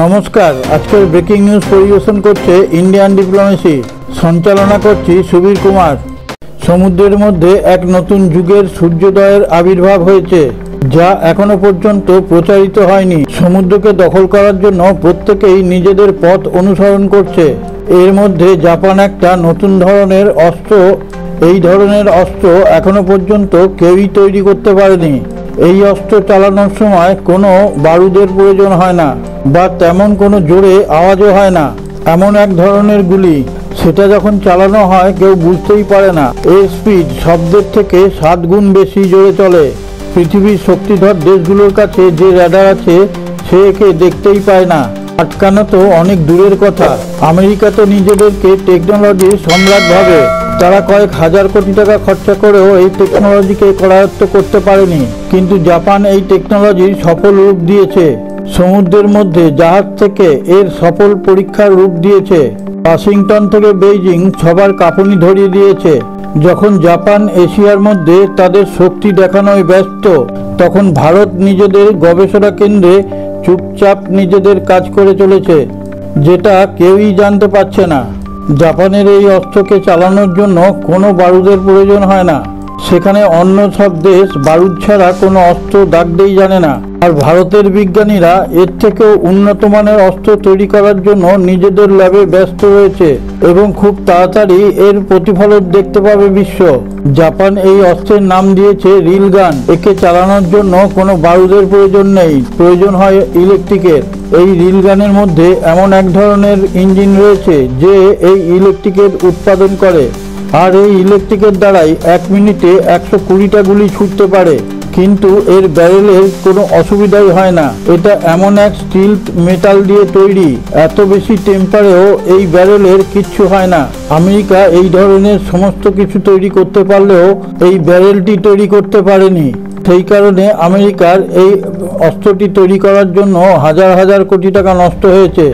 নমস্কার, আজকের breaking news পরিবেশন করছে ইন্ডিয়ান ডিপ্লোমেসি। সঞ্চালনা করছি সুবীর কুমার। সমুদ্রের মধ্যে এক নতুন যুগের সূর্যোদয়ের আবির্ভাব হয়েছে, যা এখনো পর্যন্ত প্রচারিত হয়নি। সমুদ্রকে দখল করার জন্য প্রত্যেকেই নিজেদের পথ অনুসরণ করছে। এর মধ্যে জাপান একটা নতুন ধরনের অস্ত্র, এই ধরনের অস্ত্র এখনো পর্যন্ত কেউই তৈরি করতে পারেনি। এই অস্ত্র চালানোর সময় কোনো বারুদের প্রয়োজন হয় না বা তেমন কোনো জোরে আওয়াজও হয় না। এমন এক ধরনের গুলি, সেটা যখন চালানো হয় কেউ বুঝতেই পারে না। এর স্পিড শব্দের থেকে 7 গুণ বেশি জোরে চলে। পৃথিবীর শক্তিধর দেশগুলোর কাছে যে র্যাডার আছে, সে একে দেখতেই পায় না। আটকানো তো অনেক দূরের কথা, আমেরিকা তো নিজেদেরকে টেকনোলজির সম্রাট ভাবে। তারা কয়েক হাজার কোটি টাকা খরচা করেও এই টেকনোলজিকে করায়ত্ত করতে পারেনি। কিন্তু জাপান এই টেকনোলজির সফল রূপ দিয়েছে। সমুদ্রের মধ্যে জাহাজ থেকে এর সফল পরীক্ষার রূপ দিয়েছে। ওয়াশিংটন থেকে বেইজিং সবার কাঁপুনি ধরিয়ে দিয়েছে। যখন জাপান এশিয়ার মধ্যে তাদের শক্তি দেখানোয় ব্যস্ত, তখন ভারত নিজেদের গবেষণা কেন্দ্রে চুপচাপ নিজেদের কাজ করে চলেছে, যেটা কেউই জানতে পারছে না। জাপানের এই অস্ত্রকে চালানোর জন্য কোনো বারুদের প্রয়োজন হয় না। সেখানে অন্য সব দেশ বারুদ ছাড়া কোনো অস্ত্র দাগতেই জানে না। আর ভারতের বিজ্ঞানীরা এর থেকেও উন্নত মানের অস্ত্র তৈরি করার জন্য নিজেদের ল্যাবে ব্যস্ত রয়েছে এবং খুব তাড়াতাড়ি এর প্রতিফলন দেখতে পাবে বিশ্ব। জাপান এই অস্ত্রের নাম দিয়েছে রিল গান। একে চালানোর জন্য কোনো বারুদের প্রয়োজন নেই, প্রয়োজন হয় ইলেকট্রিকের। এই রিল গানের মধ্যে এমন এক ধরনের ইঞ্জিন রয়েছে যে এই ইলেকট্রিকের উৎপাদন করে, আর এই ইলেকট্রিকের দ্বারাই 1 মিনিটে 120টা গুলি ছুটতে পারে। কিন্তু এর ব্যারেলের কোনো অসুবিধাই হয় না। এটা এমন এক স্টিল মেটাল দিয়ে তৈরি, এত বেশি টেম্পারেও এই ব্যারেলের কিচ্ছু হয় না। আমেরিকা এই ধরনের সমস্ত কিছু তৈরি করতে পারলেও এই ব্যারেলটি তৈরি করতে পারেনি। সেই কারণে আমেরিকার এই অস্ত্রটি তৈরি করার জন্য হাজার হাজার কোটি টাকা নষ্ট হয়েছে।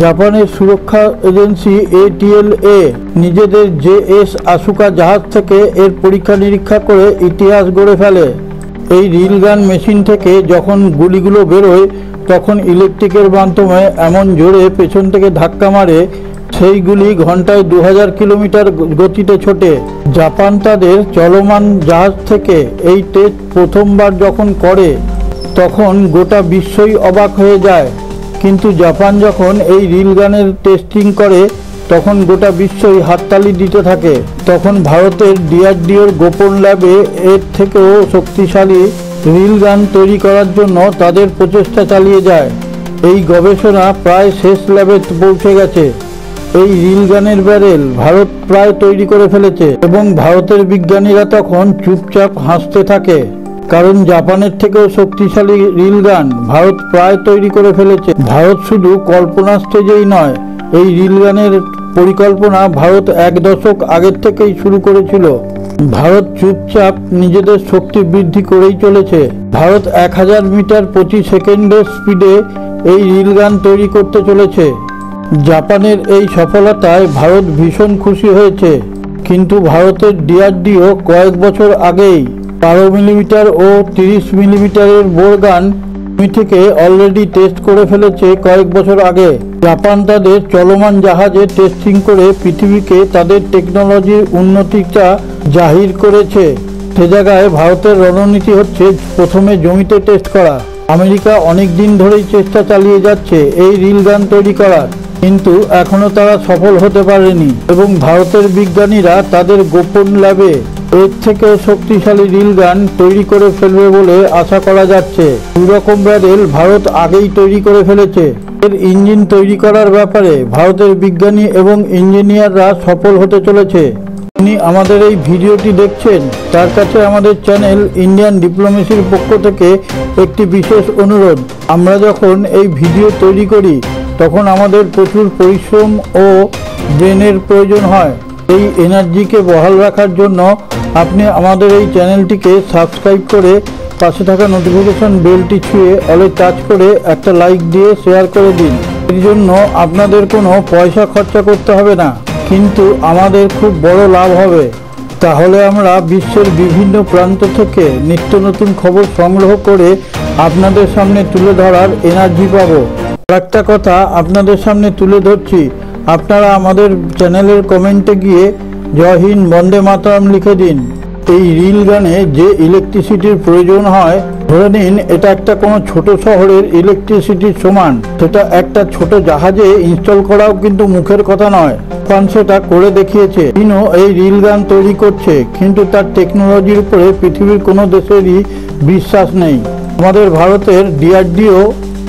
জাপানের সুরক্ষা এজেন্সি ATLA নিজেদের JS আসুকা জাহাজ থেকে এর পরীক্ষা নিরীক্ষা করে ইতিহাস গড়ে ফেলে। এই রিল গান মেশিন থেকে যখন গুলিগুলো বেরোয়, তখন ইলেকট্রিকের মাধ্যমে এমন জোরে পেছন থেকে ধাক্কা মারে, সেই গুলি ঘন্টায় 2000 কিলোমিটার গতিতে ছোটে। জাপান তাদের চলমান জাহাজ থেকে এই টেস্ট প্রথমবার যখন করে, তখন গোটা বিশ্বই অবাক হয়ে যায়। কিন্তু জাপান যখন এই রিল গানের টেস্টিং করে, তখন গোটা বিশ্বই হাততালি দিতে থাকে। তখন ভারতের DRDOর গোপন ল্যাবে এর থেকেও শক্তিশালী রিল গান তৈরি করার জন্য তাদের প্রচেষ্টা চালিয়ে যায়। এই গবেষণা প্রায় শেষ ল্যাবে পৌঁছে গেছে। এই রিল গানের ব্যারেল ভারত প্রায় তৈরি করে ফেলেছে এবং ভারতের বিজ্ঞানীরা তখন চুপচাপ হাসতে থাকে, কারণ জাপানের থেকেও শক্তিশালী রিল গান ভারত প্রায় তৈরি করে ফেলেছে। ভারত শুধু কল্পনা স্টেজেই নয়, এই রিল গানের পরিকল্পনা ভারত 1 দশক আগের থেকেই শুরু করেছিল। ভারত চুপচাপ নিজেদের শক্তি বৃদ্ধি করেই চলেছে। ভারত 1000 মিটার প্রতি সেকেন্ডের স্পিডে এই রিল গান তৈরি করতে চলেছে। জাপানের এই সফলতায় ভারত ভীষণ খুশি হয়েছে। কিন্তু ভারতের DRDO কয়েক বছর আগেই 12 মিলিমিটার ও 30 মিলিমিটারের বোর গান থেকে অলরেডি টেস্ট করে ফেলেছে কয়েক বছর আগে। জাপান তাদের চলমান জাহাজে টেস্টিং করে পৃথিবীকে তাদের টেকনোলজির উন্নতিটা জাহির করেছে। সে জায়গায় ভারতের রণনীতি হচ্ছে প্রথমে জমিতে টেস্ট করা। আমেরিকা অনেক দিন ধরেই চেষ্টা চালিয়ে যাচ্ছে এই রিল গান তৈরি করার, কিন্তু এখনো তারা সফল হতে পারেনি এবং ভারতের বিজ্ঞানীরা তাদের গোপন ল্যাবে এর থেকে শক্তিশালী রিল গান তৈরি করে ফেলবে বলে আশা করা যাচ্ছে। 2 রকম ব্যারেল ভারত আগেই তৈরি করে ফেলেছে। এর ইঞ্জিন তৈরি করার ব্যাপারে ভারতের বিজ্ঞানী এবং ইঞ্জিনিয়াররা সফল হতে চলেছে। যিনি আমাদের এই ভিডিওটি দেখছেন, তার কাছে আমাদের চ্যানেল ইন্ডিয়ান ডিপ্লোমেসির পক্ষ থেকে একটি বিশেষ অনুরোধ। আমরা যখন এই ভিডিও তৈরি করি, তখন আমাদের প্রচুর পরিশ্রম ও ব্রেনের প্রয়োজন হয়। এই এনার্জিকে বহাল রাখার জন্য আপনি আমাদের এই চ্যানেলটিকে সাবস্ক্রাইব করে পাশে থাকা নোটিফিকেশন বেলটি ছুঁয়ে অলে টাচ করে একটা লাইক দিয়ে শেয়ার করে দিন। এর জন্য আপনাদের কোনো পয়সা খরচা করতে হবে না, কিন্তু আমাদের খুব বড় লাভ হবে। তাহলে আমরা বিশ্বের বিভিন্ন প্রান্ত থেকে নিত্য নতুন খবর সংগ্রহ করে আপনাদের সামনে তুলে ধরার এনার্জি পাবো। একটা কথা আপনাদের সামনে তুলে ধরছি, আপনারা আমাদের চ্যানেলের কমেন্টে গিয়ে জয় হিন্দ বন্দে মাতরম লিখে দিন। এই রিল গানে যে ইলেকট্রিসিটির প্রয়োজন হয়, ধরে নিন এটা একটা কোনো ছোট শহরের ইলেকট্রিসিটির সমান। সেটা একটা ছোট জাহাজে ইনস্টল করাও কিন্তু মুখের কথা নয়। জাপান সেটা করে দেখিয়েছে। চীনও এই রিল গান তৈরি করছে, কিন্তু তার টেকনোলজির উপরে পৃথিবীর কোনো দেশেরই বিশ্বাস নেই। আমাদের ভারতের DRDO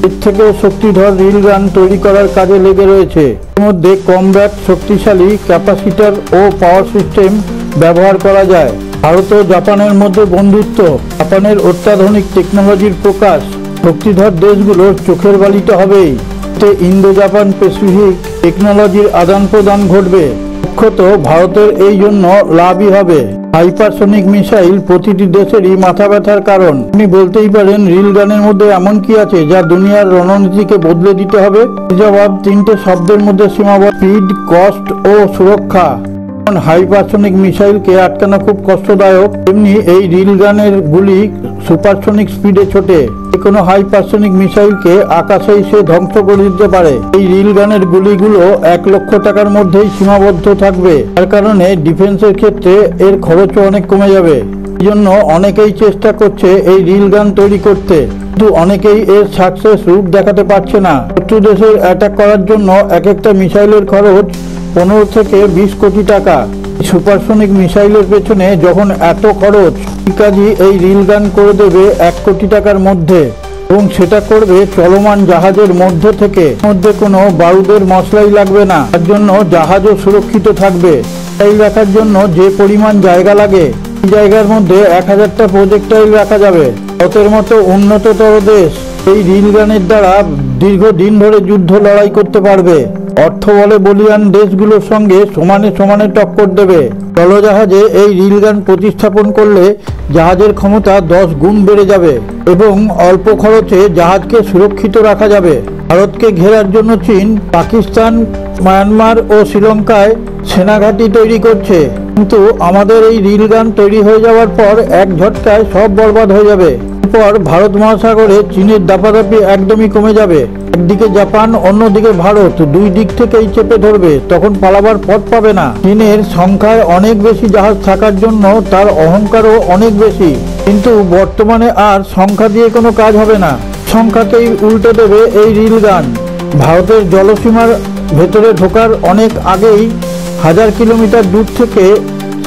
এর থেকেও শক্তিধর রিল গান তৈরি করার কাজে লেগে রয়েছে। এর মধ্যে কমব্যাট শক্তিশালী ক্যাপাসিটর ও পাওয়ার সিস্টেম ব্যবহার করা যায়। ভারত ও জাপানের মধ্যে বন্ধুত্ব, জাপানের অত্যাধুনিক টেকনোলজির প্রকাশ, শক্তিধর দেশগুলোর চোখের বালিটা হবেই। এতে ইন্দো জাপান প্যাসিফিক টেকনোলজির আদান প্রদান ঘটবে। মুখ্যত ভারতের এই জন্য লাভই হবে। হাইপারসনিক মিসাইল প্রতিটি দেশেরই মাথা ব্যথার কারণ। আপনি বলতেই পারেন, রিল গানের মধ্যে এমন কি আছে যা দুনিয়ার রণনীতিকে বদলে দিতে হবে? জবাব তিনটে শব্দের মধ্যে সীমাবদ্ধ: স্পিড, কস্ট ও সুরক্ষা। হাইপারসনিক মিসাইলকে আটকানো খুব কষ্টদায়ক, তেমনি এই রিল গানের গুলি সুপারসনিক স্পিডে ছোটে। কোনো হাইপারসনিক মিসাইলকে আকাশেই সে ধ্বংস করে দিতে পারে। এই রিল গানের গুলিগুলো 1 লক্ষ টাকার মধ্যেই সীমাবদ্ধ থাকবে। তার কারণে ডিফেন্সের ক্ষেত্রে এর খরচও অনেক কমে যাবে। এই জন্য অনেকেই চেষ্টা করছে এই রিল গান তৈরি করতে, কিন্তু অনেকেই এর সাকসেস রূপ দেখাতে পারছে না। শত্রু দেশের অ্যাটাক করার জন্য এক একটা মিসাইলের খরচ 15 থেকে 20 কোটি টাকা। সুপারসনিক মিসাইলের পেছনে যখন এত খরচ, কাজী এই রিল গান করে দেবে 1 কোটি টাকার মধ্যে, এবং সেটা করবে চলমান জাহাজের মধ্যে থেকে। মধ্যে কোনো বারুদের মশলাই লাগবে না, তার জন্য জাহাজও সুরক্ষিত থাকবে। মিসাইল রাখার জন্য যে পরিমাণ জায়গা লাগে, এই জায়গার মধ্যে 1000টা প্রজেক্টাইল রাখা যাবে। ভারতের মতো উন্নততর দেশ এই রিল গানের দ্বারা দীর্ঘদিন ধরে যুদ্ধ লড়াই করতে পারবে। অর্থ বলে বলিয়ান দেশগুলোর সঙ্গে সমানে সমানে টক্কর দেবে। জলজাহাজে এই রিল গান প্রতিস্থাপন করলে জাহাজের ক্ষমতা 10 গুণ বেড়ে যাবে এবং অল্প খরচে জাহাজকে সুরক্ষিত রাখা যাবে। ভারতকে ঘেরার জন্য চীন, পাকিস্তান, মায়ানমার ও শ্রীলঙ্কায় সেনাঘাঁটি তৈরি করছে, কিন্তু আমাদের এই রিল গান তৈরি হয়ে যাওয়ার পর এক ঝটকায় সব বরবাদ হয়ে যাবে। এরপর ভারত মহাসাগরে চীনের দাপাদাপি একদমই কমে যাবে। একদিকে জাপান, অন্যদিকে ভারত, দুই দিক থেকেই চেপে ধরবে। তখন পালাবার পথ পাবে না। চীনের সংখ্যায় অনেক বেশি জাহাজ থাকার জন্য তার অহংকারও অনেক বেশি, কিন্তু বর্তমানে আর সংখ্যা দিয়ে কোনো কাজ হবে না। সংখ্যাকেই উল্টে দেবে এই রিল গান। ভারতের জলসীমার ভেতরে ঢোকার অনেক আগেই 1000 কিলোমিটার দূর থেকে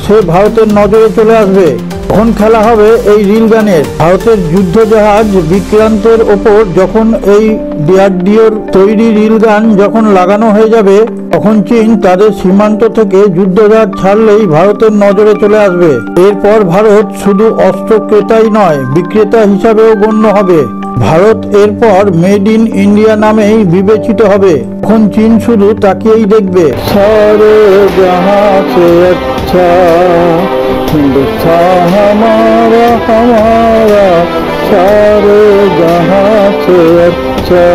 সে ভারতের নজরে চলে আসবে। তখন খেলা হবে এই রিল গানের। ভারতের যুদ্ধ জাহাজ বিক্রান্তের ওপর যখন এই DRDOর তৈরি রিল গান যখন লাগানো হয়ে যাবে, তখন চীন তাদের সীমান্ত থেকে যুদ্ধজাহাজ ছাড়লেই ভারতের নজরে চলে আসবে। এরপর ভারত শুধু অস্ত্র ক্রেতাই নয়, বিক্রেতা হিসাবেও গণ্য হবে। ভারত এরপর মেড ইন ইন্ডিয়া নামেই বিবেচিত হবে। তখন চীন শুধু তাকিয়েই দেখবে। সারে জাহাঁ সে আচ্ছা हिंदुस्तान हमारा हमारा सारे जहां से अच्छा।